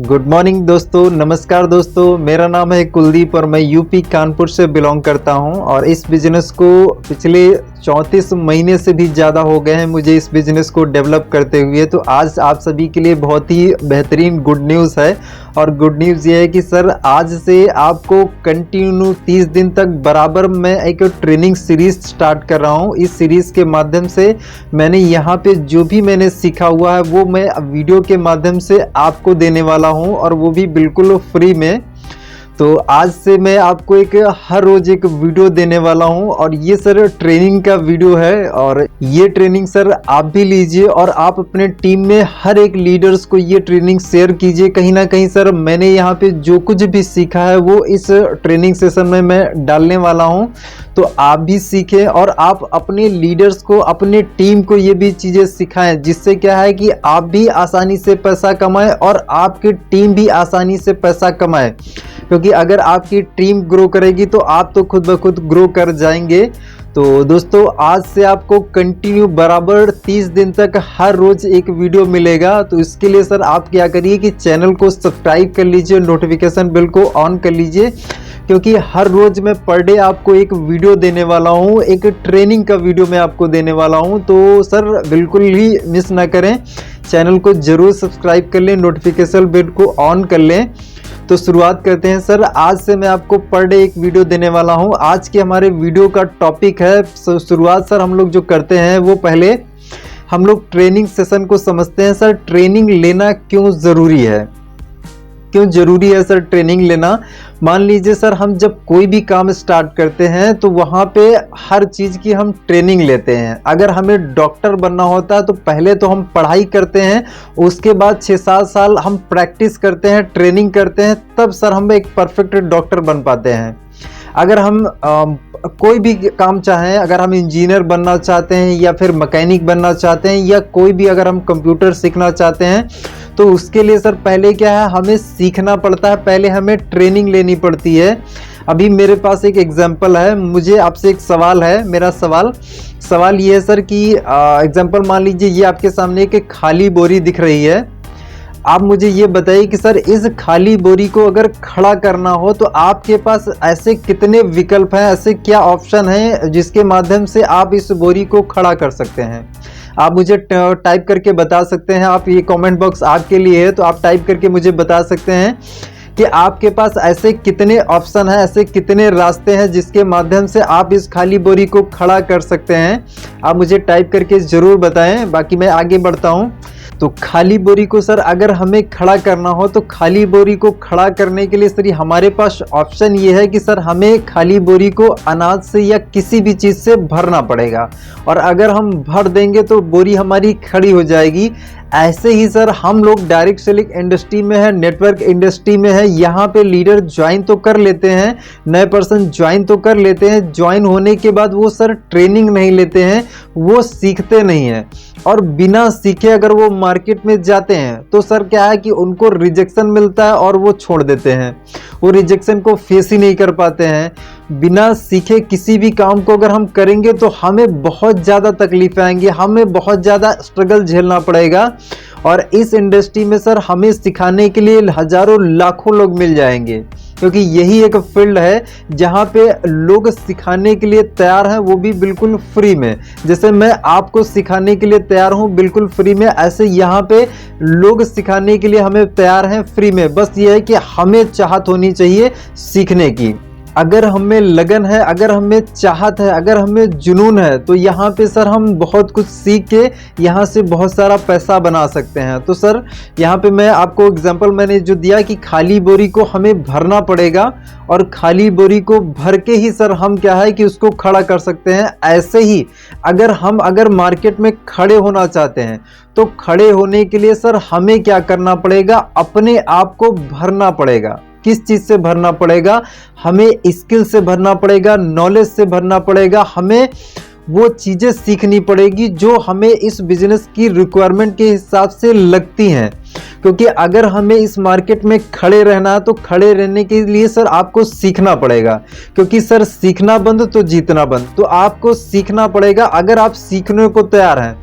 Good morning दोस्तों, नमस्कार दोस्तों। मेरा नाम है कुलदीप और मैं यूपी कानपुर से बिलोंग करता हूं और इस बिज़नेस को पिछले 34 महीने से भी ज़्यादा हो गए हैं मुझे इस बिज़नेस को डेवलप करते हुए। तो आज आप सभी के लिए बहुत ही बेहतरीन गुड न्यूज़ है और गुड न्यूज़ ये है कि सर आज से आपको कंटिन्यू 30 दिन तक बराबर मैं एक ट्रेनिंग सीरीज़ स्टार्ट कर रहा हूं। इस सीरीज़ के माध्यम से मैंने यहाँ पे जो भी मैंने सीखा हुआ है वो मैं वीडियो के माध्यम से आपको देने वाला हूं और वो भी बिल्कुल फ्री में। तो आज से मैं आपको हर रोज एक वीडियो देने वाला हूं और ये सर ट्रेनिंग का वीडियो है और ये ट्रेनिंग सर आप भी लीजिए और आप अपने टीम में हर एक लीडर्स को ये ट्रेनिंग शेयर कीजिए। कहीं ना कहीं सर मैंने यहाँ पे जो कुछ भी सीखा है वो इस ट्रेनिंग सेशन में मैं डालने वाला हूं। तो आप भी सीखें और आप अपने लीडर्स को, अपने टीम को ये भी चीज़ें सिखाएं, जिससे क्या है कि आप भी आसानी से पैसा कमाएं और आपकी टीम भी आसानी से पैसा कमाए। क्योंकि अगर आपकी टीम ग्रो करेगी तो आप तो खुद ब खुद ग्रो कर जाएंगे। तो दोस्तों आज से आपको कंटिन्यू बराबर 30 दिन तक हर रोज एक वीडियो मिलेगा। तो इसके लिए सर आप क्या करिए कि चैनल को सब्सक्राइब कर लीजिए, नोटिफिकेशन बेल को ऑन कर लीजिए, क्योंकि हर रोज मैं पर डे आपको एक वीडियो देने वाला हूँ, एक ट्रेनिंग का वीडियो मैं आपको देने वाला हूँ। तो सर बिल्कुल ही मिस ना करें, चैनल को जरूर सब्सक्राइब कर लें, नोटिफिकेशन बेल को ऑन कर लें। तो शुरुआत करते हैं सर। आज से मैं आपको पर डे एक वीडियो देने वाला हूं। आज के हमारे वीडियो का टॉपिक है, शुरुआत सर हम लोग जो करते हैं वो पहले हम लोग ट्रेनिंग सेशन को समझते हैं। सर ट्रेनिंग लेना क्यों ज़रूरी है, क्यों ज़रूरी है सर ट्रेनिंग लेना। मान लीजिए सर हम जब कोई भी काम स्टार्ट करते हैं तो वहाँ पे हर चीज़ की हम ट्रेनिंग लेते हैं। अगर हमें डॉक्टर बनना होता है तो पहले तो हम पढ़ाई करते हैं, उसके बाद 6-7 साल हम प्रैक्टिस करते हैं, ट्रेनिंग करते हैं, तब सर हम एक परफेक्ट डॉक्टर बन पाते हैं। अगर हम कोई भी काम चाहें, अगर हम इंजीनियर बनना चाहते हैं या फिर मैकेनिक बनना चाहते हैं या कोई भी अगर हम कंप्यूटर सीखना चाहते हैं तो उसके लिए सर पहले क्या है, हमें सीखना पड़ता है, पहले हमें ट्रेनिंग लेनी पड़ती है। अभी मेरे पास एक एग्जांपल है, मुझे आपसे एक सवाल है। मेरा सवाल ये है सर कि एग्जांपल मान लीजिए ये आपके सामने एक खाली बोरी दिख रही है। आप मुझे ये बताइए कि सर इस खाली बोरी को अगर खड़ा करना हो तो आपके पास ऐसे कितने विकल्प हैं, ऐसे क्या ऑप्शन हैं जिसके माध्यम से आप इस बोरी को खड़ा कर सकते हैं। आप मुझे टाइप करके बता सकते हैं। आप ये कमेंट बॉक्स आपके लिए है, तो आप टाइप करके मुझे बता सकते हैं कि आपके पास ऐसे कितने ऑप्शन हैं, ऐसे कितने रास्ते हैं जिसके माध्यम से आप इस खाली बोरी को खड़ा कर सकते हैं। आप मुझे टाइप करके ज़रूर बताएं, बाकी मैं आगे बढ़ता हूं। तो खाली बोरी को सर अगर हमें खड़ा करना हो तो खाली बोरी को खड़ा करने के लिए सर हमारे पास ऑप्शन ये है कि सर हमें खाली बोरी को अनाज से या किसी भी चीज़ से भरना पड़ेगा और अगर हम भर देंगे तो बोरी हमारी खड़ी हो जाएगी। ऐसे ही सर हम लोग डायरेक्ट सेलिंग इंडस्ट्री में है, नेटवर्क इंडस्ट्री में है, यहाँ पे लीडर ज्वाइन तो कर लेते हैं, नए पर्सन ज्वाइन तो कर लेते हैं। ज्वाइन होने के बाद वो सर ट्रेनिंग नहीं लेते हैं, वो सीखते नहीं हैं और बिना सीखे अगर वो मार्केट में जाते हैं तो सर क्या है कि उनको रिजेक्शन मिलता है और वो छोड़ देते हैं, वो रिजेक्शन को फेस ही नहीं कर पाते हैं। बिना सीखे किसी भी काम को अगर हम करेंगे तो हमें बहुत ज़्यादा तकलीफें आएंगी, हमें बहुत ज़्यादा स्ट्रगल झेलना पड़ेगा और इस इंडस्ट्री में सर हमें सिखाने के लिए हज़ारों लाखों लोग मिल जाएंगे, क्योंकि यही एक फील्ड है जहाँ पे लोग सिखाने के लिए तैयार हैं, वो भी बिल्कुल फ्री में। जैसे मैं आपको सिखाने के लिए तैयार हूँ बिल्कुल फ्री में, ऐसे यहाँ पे लोग सिखाने के लिए हमें तैयार हैं फ्री में। बस ये है कि हमें चाहत होनी चाहिए सीखने की। अगर हमें लगन है, अगर हमें चाहत है, अगर हमें जुनून है तो यहाँ पे सर हम बहुत कुछ सीख के यहाँ से बहुत सारा पैसा बना सकते हैं। तो सर यहाँ पे मैं आपको एग्जांपल मैंने जो दिया कि खाली बोरी को हमें भरना पड़ेगा और खाली बोरी को भर के ही सर हम क्या है कि उसको खड़ा कर सकते हैं। ऐसे ही अगर मार्केट में खड़े होना चाहते हैं तो खड़े होने के लिए सर हमें क्या करना पड़ेगा, अपने आप को भरना पड़ेगा। किस चीज़ से भरना पड़ेगा, हमें स्किल से भरना पड़ेगा, नॉलेज से भरना पड़ेगा। हमें वो चीज़ें सीखनी पड़ेगी जो हमें इस बिजनेस की रिक्वायरमेंट के हिसाब से लगती हैं। क्योंकि अगर हमें इस मार्केट में खड़े रहना है तो खड़े रहने के लिए सर आपको सीखना पड़ेगा, क्योंकि सर सीखना बंद तो जीतना बंद। तो आपको सीखना पड़ेगा। अगर आप सीखने को तैयार हैं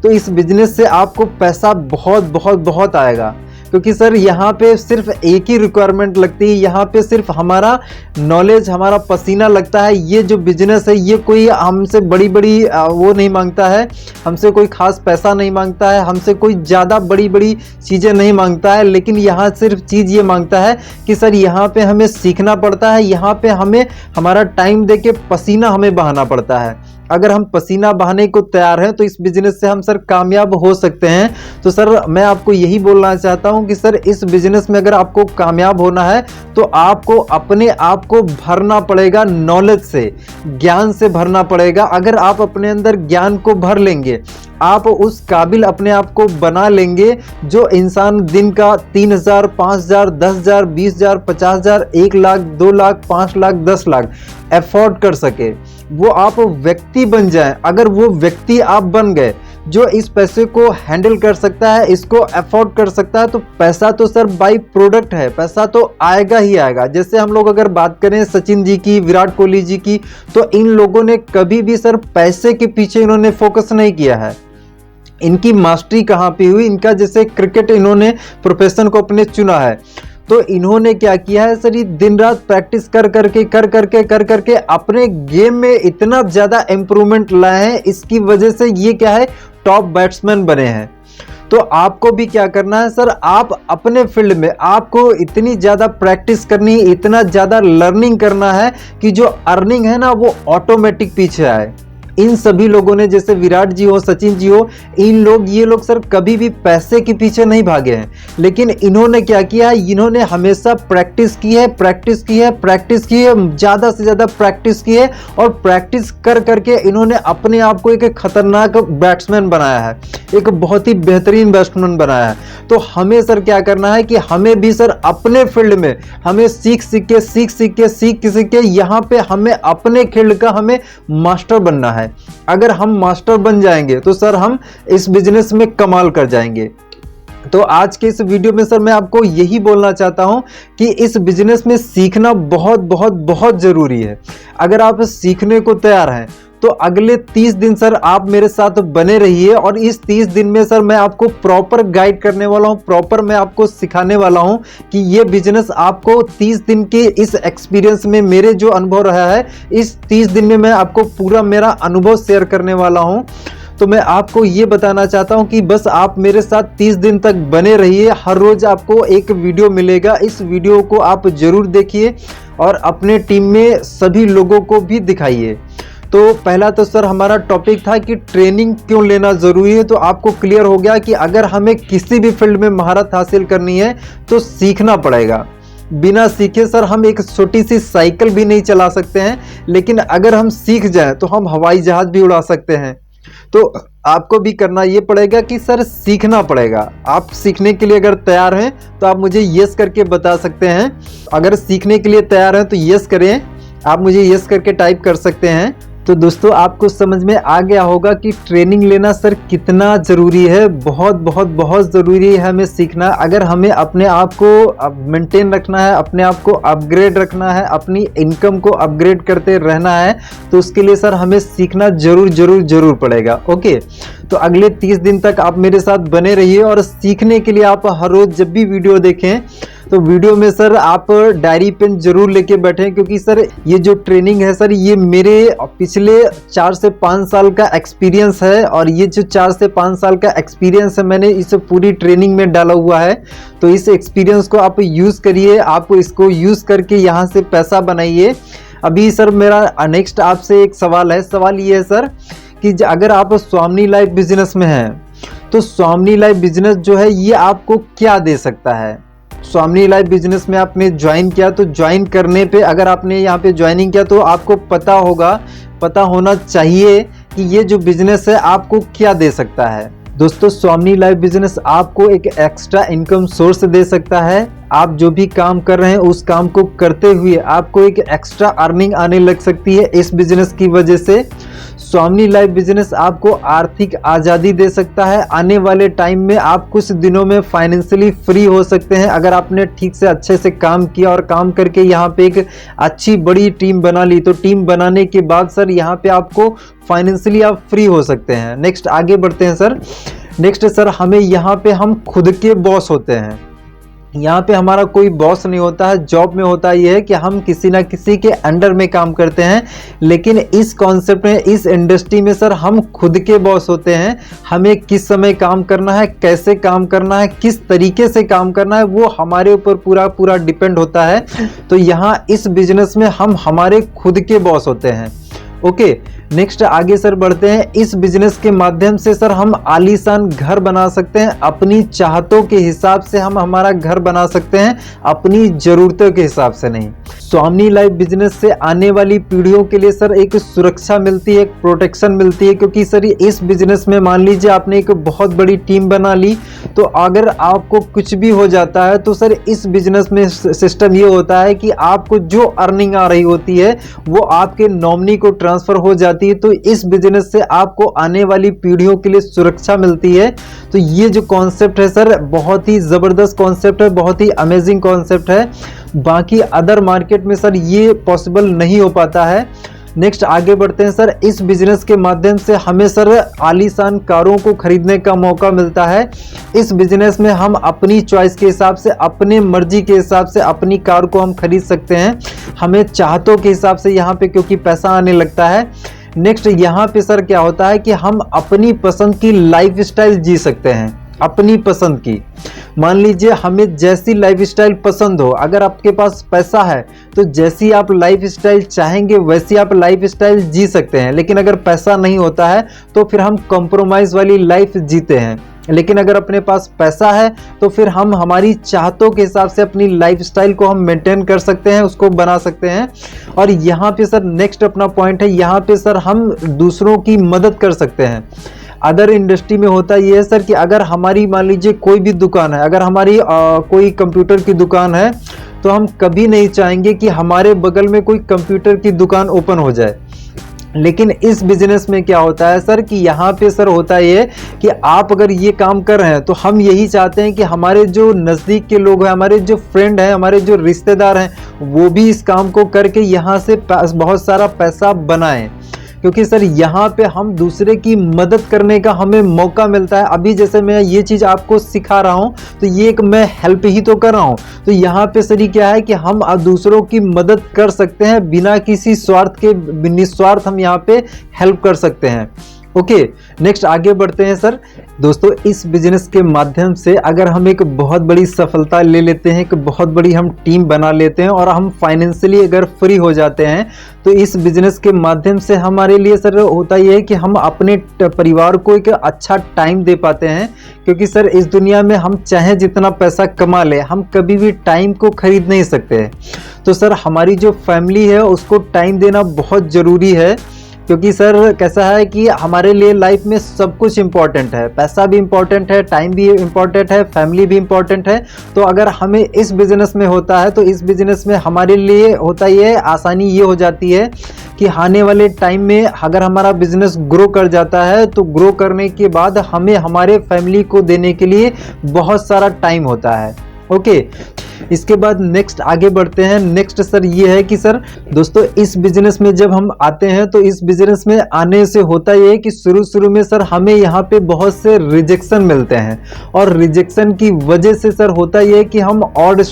तो इस बिजनेस से आपको पैसा बहुत बहुत बहुत आएगा। क्योंकि सर यहाँ पे सिर्फ एक ही रिक्वायरमेंट लगती है, यहाँ पे सिर्फ हमारा नॉलेज, हमारा पसीना लगता है। ये जो बिजनेस है ये कोई हमसे बड़ी बड़ी वो नहीं मांगता है, हमसे कोई खास पैसा नहीं मांगता है, हमसे कोई ज़्यादा बड़ी बड़ी चीज़ें नहीं मांगता है, लेकिन यहाँ सिर्फ चीज़ ये मांगता है कि सर यहाँ पे हमें सीखना पड़ता है, यहाँ पे हमें हमारा टाइम दे के पसीना हमें बहाना पड़ता है। अगर हम पसीना बहाने को तैयार हैं तो इस बिजनेस से हम सर कामयाब हो सकते हैं। तो सर मैं आपको यही बोलना चाहता हूं कि सर इस बिजनेस में अगर आपको कामयाब होना है तो आपको अपने आप को भरना पड़ेगा, नॉलेज से, ज्ञान से भरना पड़ेगा। अगर आप अपने अंदर ज्ञान को भर लेंगे, आप उस काबिल अपने आप को बना लेंगे जो इंसान दिन का 3,000, 5,000, 10,000, 20,000, 50,000, 1 लाख, 2 लाख, 5 लाख, 10 लाख अफोर्ड कर सके, वो आप व्यक्ति बन जाएं। अगर वो व्यक्ति आप बन गए जो इस पैसे को हैंडल कर सकता है, इसको अफोर्ड कर सकता है, तो पैसा तो सर बाई प्रोडक्ट है, पैसा तो आएगा ही आएगा। जैसे हम लोग अगर बात करें सचिन जी की, विराट कोहली जी की, तो इन लोगों ने कभी भी सर पैसे के पीछे इन्होंने फोकस नहीं किया है। इनकी मास्टरी कहाँ पे हुई, इनका जैसे क्रिकेट इन्होंने प्रोफेशन को अपने चुना है, तो इन्होंने क्या किया है सर, ये दिन रात प्रैक्टिस कर करके अपने गेम में इतना ज़्यादा इम्प्रूवमेंट लाए हैं। इसकी वजह से ये क्या है, टॉप बैट्समैन बने हैं। तो आपको भी क्या करना है सर, आप अपने फील्ड में आपको इतनी ज़्यादा प्रैक्टिस करनी है, इतना ज़्यादा लर्निंग करना है कि जो अर्निंग है ना वो ऑटोमेटिक पीछे आए। इन सभी लोगों ने, जैसे विराट जी हो, सचिन जी हो, ये लोग सर कभी भी पैसे के पीछे नहीं भागे हैं, लेकिन इन्होंने क्या किया है, इन्होंने हमेशा प्रैक्टिस की है, ज़्यादा से ज़्यादा प्रैक्टिस की है, और प्रैक्टिस कर करके इन्होंने अपने आप को एक खतरनाक बैट्समैन बनाया है, एक बहुत ही बेहतरीन बैट्समैन बनाया है। तो हमें सर क्या करना है कि हमें भी सर अपने फील्ड में हमें सीख के यहाँ पे हमें अपने फील्ड का हमें मास्टर बनना है। अगर हम मास्टर बन जाएंगे तो सर हम इस बिजनेस में कमाल कर जाएंगे। तो आज के इस वीडियो में सर मैं आपको यही बोलना चाहता हूं कि इस बिजनेस में सीखना बहुत जरूरी है। अगर आप सीखने को तैयार हैं तो अगले 30 दिन सर आप मेरे साथ बने रहिए, और इस 30 दिन में सर मैं आपको प्रॉपर गाइड करने वाला हूं, प्रॉपर मैं आपको सिखाने वाला हूं कि ये बिजनेस आपको 30 दिन के इस एक्सपीरियंस में, मेरे जो अनुभव रहा है, इस 30 दिन में मैं आपको पूरा मेरा अनुभव शेयर करने वाला हूं। तो मैं आपको ये बताना चाहता हूं कि बस आप मेरे साथ 30 दिन तक बने रहिए। हर रोज आपको एक वीडियो मिलेगा, इस वीडियो को आप जरूर देखिए और अपने टीम में सभी लोगों को भी दिखाइए। तो पहला तो सर हमारा टॉपिक था कि ट्रेनिंग क्यों लेना ज़रूरी है। तो आपको क्लियर हो गया कि अगर हमें किसी भी फील्ड में महारत हासिल करनी है तो सीखना पड़ेगा। बिना सीखे सर हम एक छोटी सी साइकिल भी नहीं चला सकते हैं, लेकिन अगर हम सीख जाएं तो हम हवाई जहाज़ भी उड़ा सकते हैं। तो आपको भी करना ये पड़ेगा कि सर सीखना पड़ेगा। आप सीखने के लिए अगर तैयार हैं तो आप मुझे यस करके बता सकते हैं। अगर सीखने के लिए तैयार हैं तो यस करें, आप मुझे यस करके टाइप कर सकते हैं। तो दोस्तों आपको समझ में आ गया होगा कि ट्रेनिंग लेना सर कितना ज़रूरी है। बहुत ज़रूरी है हमें सीखना। अगर हमें अपने आप को मेंटेन रखना है, अपने आप को अपग्रेड रखना है, अपनी इनकम को अपग्रेड करते रहना है, तो उसके लिए सर हमें सीखना ज़रूर पड़ेगा। ओके, तो अगले 30 दिन तक आप मेरे साथ बने रहिए, और सीखने के लिए आप हर रोज़ जब भी वीडियो देखें तो वीडियो में सर आप डायरी पेन जरूर लेके बैठें, क्योंकि सर ये जो ट्रेनिंग है सर ये मेरे पिछले 4 से 5 साल का एक्सपीरियंस है, और ये जो 4 से 5 साल का एक्सपीरियंस है मैंने इस पूरी ट्रेनिंग में डाला हुआ है। तो इस एक्सपीरियंस को आप यूज़ करिए, आपको इसको यूज़ करके यहाँ से पैसा बनाइए। अभी सर मेरा नेक्स्ट आपसे एक सवाल है। सवाल ये है सर कि अगर आप स्वामी लाइफ बिजनेस में हैं तो स्वामी लाइफ बिजनेस जो है ये आपको क्या दे सकता है। स्वामी लाइफ बिजनेस में आपने ज्वाइन किया, तो ज्वाइन करने पे अगर आपने यहाँ पे ज्वाइनिंग किया तो आपको पता होना चाहिए कि ये जो बिजनेस है आपको क्या दे सकता है। दोस्तों स्वामी लाइफ बिजनेस आपको एक एक्स्ट्रा इनकम सोर्स दे सकता है। आप जो भी काम कर रहे हैं उस काम को करते हुए आपको एक एक्स्ट्रा अर्निंग आने लग सकती है इस बिजनेस की वजह से। स्वामी लाइफ बिजनेस आपको आर्थिक आज़ादी दे सकता है। आने वाले टाइम में आप कुछ दिनों में फाइनेंशियली फ्री हो सकते हैं अगर आपने ठीक से अच्छे से काम किया और काम करके यहाँ पे एक अच्छी बड़ी टीम बना ली। तो टीम बनाने के बाद सर यहाँ पे आपको फाइनेंशियली आप फ्री हो सकते हैं। नेक्स्ट आगे बढ़ते हैं सर। नेक्स्ट सर हमें यहाँ पे हम खुद के बॉस होते हैं। यहाँ पे हमारा कोई बॉस नहीं होता है। जॉब में होता ये है कि हम किसी ना किसी के अंडर में काम करते हैं, लेकिन इस कॉन्सेप्ट में, इस इंडस्ट्री में सर हम खुद के बॉस होते हैं। हमें किस समय काम करना है, कैसे काम करना है, किस तरीके से काम करना है, वो हमारे ऊपर पूरा डिपेंड होता है। तो यहाँ इस बिजनेस में हम हमारे खुद के बॉस होते हैं। ओके, नेक्स्ट आगे सर बढ़ते हैं। इस बिजनेस के माध्यम से सर हम आलीशान घर बना सकते हैं। अपनी चाहतों के हिसाब से हम हमारा घर बना सकते हैं, अपनी ज़रूरतों के हिसाब से नहीं। स्वामी लाइफ बिजनेस से आने वाली पीढ़ियों के लिए सर एक सुरक्षा मिलती है, एक प्रोटेक्शन मिलती है। क्योंकि सर इस बिजनेस में मान लीजिए आपने एक बहुत बड़ी टीम बना ली, तो अगर आपको कुछ भी हो जाता है तो सर इस बिजनेस में सिस्टम ये होता है कि आपको जो अर्निंग आ रही होती है वो आपके नॉमिनी को ट्रांसफर हो जाती है। तो इस बिजनेस से आपको आने वाली पीढ़ियों के लिए सुरक्षा मिलती है। तो ये जो कॉन्सेप्ट है सर बहुत ही ज़बरदस्त कॉन्सेप्ट है, बहुत ही अमेजिंग कॉन्सेप्ट है। बाकी अदर मार्केट में सर ये पॉसिबल नहीं हो पाता है। नेक्स्ट आगे बढ़ते हैं सर। इस बिजनेस के माध्यम से हमें सर आलीशान कारों को खरीदने का मौका मिलता है। इस बिजनेस में हम अपनी चॉइस के हिसाब से, अपने मर्जी के हिसाब से अपनी कार को हम खरीद सकते हैं, हमें चाहतों के हिसाब से, यहाँ पे क्योंकि पैसा आने लगता है। नेक्स्ट यहाँ पे सर क्या होता है कि हम अपनी पसंद की लाइफस्टाइल जी सकते हैं, अपनी पसंद की। मान लीजिए हमें जैसी लाइफस्टाइल पसंद हो, अगर आपके पास पैसा है तो जैसी आप लाइफस्टाइल चाहेंगे वैसी आप लाइफस्टाइल जी सकते हैं। लेकिन अगर पैसा नहीं होता है तो फिर हम कॉम्प्रोमाइज़ वाली लाइफ जीते हैं। लेकिन अगर अपने पास पैसा है तो फिर हम हमारी चाहतों के हिसाब से अपनी लाइफस्टाइल को हम मेंटेन कर सकते हैं, उसको बना सकते हैं। और यहाँ पे सर नेक्स्ट अपना पॉइंट है, यहाँ पे सर हम दूसरों की मदद कर सकते हैं। अदर इंडस्ट्री में होता ये है सर कि अगर हमारी मान लीजिए कोई भी दुकान है, अगर हमारी कोई कंप्यूटर की दुकान है, तो हम कभी नहीं चाहेंगे कि हमारे बगल में कोई कंप्यूटर की दुकान ओपन हो जाए। लेकिन इस बिजनेस में क्या होता है सर कि यहाँ पे सर होता ये कि आप अगर ये काम कर रहे हैं तो हम यही चाहते हैं कि हमारे जो नज़दीक के लोग हैं, हमारे जो फ्रेंड हैं, हमारे जो रिश्तेदार हैं, वो भी इस काम को करके यहाँ से बहुत सारा पैसा बनाएं। क्योंकि सर यहाँ पे हम दूसरे की मदद करने का हमें मौका मिलता है। अभी जैसे मैं ये चीज़ आपको सिखा रहा हूँ तो ये एक मैं हेल्प ही तो कर रहा हूँ। तो यहाँ पे सर ये क्या है कि हम दूसरों की मदद कर सकते हैं बिना किसी स्वार्थ के, निस्वार्थ हम यहाँ पे हेल्प कर सकते हैं। ओके, नेक्स्ट आगे बढ़ते हैं सर। दोस्तों इस बिजनेस के माध्यम से अगर हम एक बहुत बड़ी सफलता ले लेते हैं, एक बहुत बड़ी हम टीम बना लेते हैं और हम फाइनेंशियली अगर फ्री हो जाते हैं, तो इस बिजनेस के माध्यम से हमारे लिए सर होता यह है कि हम अपने परिवार को एक अच्छा टाइम दे पाते हैं। क्योंकि सर इस दुनिया में हम चाहे जितना पैसा कमा ले, हम कभी भी टाइम को खरीद नहीं सकते। तो सर हमारी जो फैमिली है उसको टाइम देना बहुत ज़रूरी है। क्योंकि सर कैसा है कि हमारे लिए लाइफ में सब कुछ इम्पॉर्टेंट है, पैसा भी इम्पॉर्टेंट है, टाइम भी इम्पॉर्टेंट है, फैमिली भी इम्पॉर्टेंट है। तो अगर हमें इस बिज़नेस में होता है तो इस बिज़नेस में हमारे लिए होता ये आसानी ये हो जाती है कि आने वाले टाइम में अगर हमारा बिजनेस ग्रो कर जाता है तो ग्रो करने के बाद हमें हमारे फैमिली को देने के लिए बहुत सारा टाइम होता है। ओके, इसके बाद नेक्स्ट आगे बढ़ते हैं। नेक्स्ट सर ये है कि सर दोस्तों इस बिजनेस में जब हम आते हैं तो इस बिजनेस में आने से होता ये है कि शुरू में सर हमें यहाँ पे बहुत से रिजेक्शन मिलते हैं। और रिजेक्शन की वजह से सर होता ये है कि हम और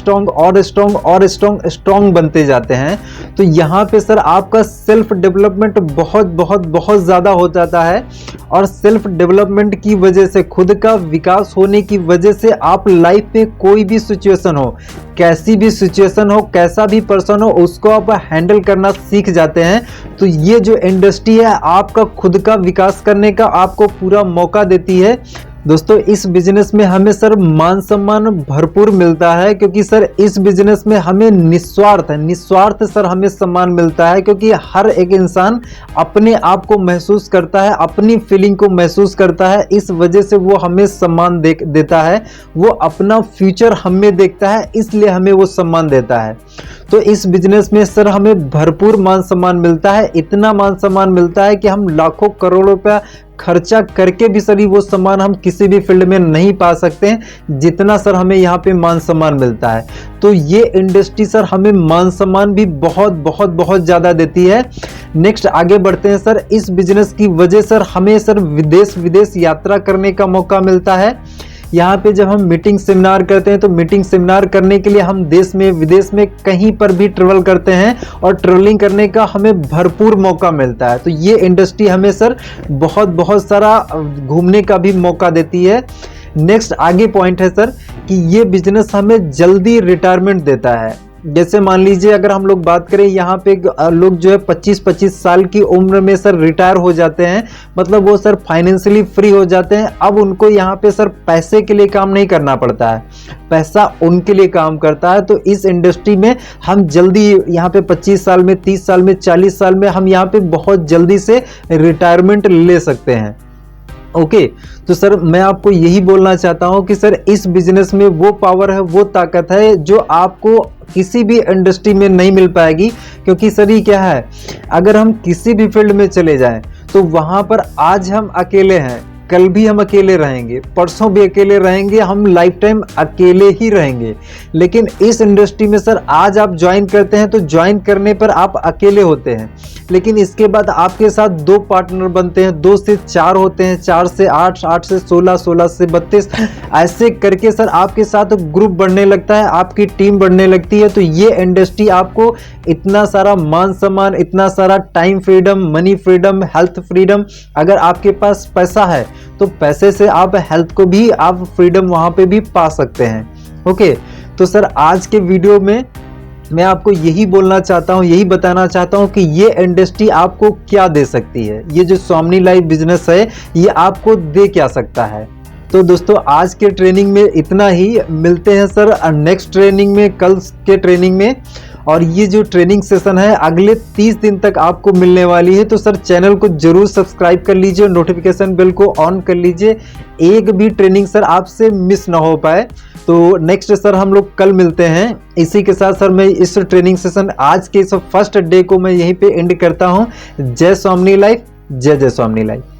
स्ट्रॉन्ग बनते जाते हैं। तो यहाँ पे सर आपका सेल्फ डेवलपमेंट बहुत ज़्यादा हो जाता है। और सेल्फ डेवलपमेंट की वजह से, खुद का विकास होने की वजह से आप लाइफ में कोई भी सिचुएशन हो, कैसी भी सिचुएशन हो, कैसा भी पर्सन हो, उसको आप हैंडल करना सीख जाते हैं। तो ये जो इंडस्ट्री है आपका खुद का विकास करने का आपको पूरा मौका देती है। दोस्तों इस बिजनेस में हमें सर मान सम्मान भरपूर मिलता है। क्योंकि सर इस बिजनेस में हमें निस्वार्थ सर हमें सम्मान मिलता है। क्योंकि हर एक इंसान अपने आप को महसूस करता है, अपनी फीलिंग को महसूस करता है, इस वजह से वो हमें सम्मान देता है। वो अपना फ्यूचर हमें देखता है, इसलिए हमें वो सम्मान देता है। तो इस बिजनेस में सर हमें भरपूर मान सम्मान मिलता है। इतना मान सम्मान मिलता है कि हम लाखों करोड़ों रुपया खर्चा करके भी सर वो सम्मान हम किसी भी फील्ड में नहीं पा सकते हैं जितना सर हमें यहाँ पे मान सम्मान मिलता है। तो ये इंडस्ट्री सर हमें मान सम्मान भी बहुत ज़्यादा देती है। नेक्स्ट आगे बढ़ते हैं सर। इस बिजनेस की वजह सर हमें सर विदेश यात्रा करने का मौका मिलता है। यहाँ पे जब हम मीटिंग सेमिनार करते हैं तो मीटिंग सेमिनार करने के लिए हम देश में विदेश में कहीं पर भी ट्रेवल करते हैं और ट्रेवलिंग करने का हमें भरपूर मौका मिलता है। तो ये इंडस्ट्री हमें सर बहुत सारा घूमने का भी मौका देती है। नेक्स्ट आगे पॉइंट है सर कि ये बिजनेस हमें जल्दी रिटायरमेंट देता है। जैसे मान लीजिए अगर हम लोग बात करें, यहाँ पे लोग जो है 25-25 साल की उम्र में सर रिटायर हो जाते हैं, मतलब वो सर फाइनेंशियली फ्री हो जाते हैं। अब उनको यहाँ पे सर पैसे के लिए काम नहीं करना पड़ता है, पैसा उनके लिए काम करता है। तो इस इंडस्ट्री में हम जल्दी यहाँ पे 25 साल में, 30 साल में, 40 साल में हम यहाँ पे बहुत जल्दी से रिटायरमेंट ले सकते हैं। ओके, तो सर मैं आपको यही बोलना चाहता हूं कि सर इस बिजनेस में वो पावर है, वो ताकत है जो आपको किसी भी इंडस्ट्री में नहीं मिल पाएगी। क्योंकि सर ये क्या है, अगर हम किसी भी फील्ड में चले जाएं तो वहां पर आज हम अकेले हैं, कल भी हम अकेले रहेंगे, परसों भी अकेले रहेंगे, हम लाइफ टाइम अकेले ही रहेंगे। लेकिन इस इंडस्ट्री में सर आज आप ज्वाइन करते हैं तो ज्वाइन करने पर आप अकेले होते हैं, लेकिन इसके बाद आपके साथ 2 पार्टनर बनते हैं, 2 से 4 होते हैं, 4 से 8, 8 से 16, 16 से 32, ऐसे करके सर आपके साथ ग्रुप बढ़ने लगता है, आपकी टीम बढ़ने लगती है। तो ये इंडस्ट्री आपको इतना सारा मान सम्मान, इतना सारा time freedom, money freedom, health freedom, अगर आपके पास पैसा है तो पैसे से आप हेल्थ को भी आप फ्रीडम वहां पे भी पा सकते हैं। ओके, तो सर आज के वीडियो में मैं आपको यही बोलना चाहता हूं, यही बताना चाहता हूं कि ये इंडस्ट्री आपको क्या दे सकती है, ये जो सोमनी लाइफ बिजनेस है ये आपको दे क्या सकता है। तो दोस्तों आज के ट्रेनिंग में इतना ही, मिलते हैं सर नेक्स्ट ट्रेनिंग में, कल के ट्रेनिंग में। और ये जो ट्रेनिंग सेशन है अगले 30 दिन तक आपको मिलने वाली है। तो सर चैनल को जरूर सब्सक्राइब कर लीजिए, नोटिफिकेशन बेल को ऑन कर लीजिए, एक भी ट्रेनिंग सर आपसे मिस ना हो पाए। तो नेक्स्ट सर हम लोग कल मिलते हैं। इसी के साथ सर मैं इस ट्रेनिंग सेशन आज के इस फर्स्ट डे को मैं यहीं पे एंड करता हूं। जय सोमनी लाइफ, जय जय सोमनी लाइफ।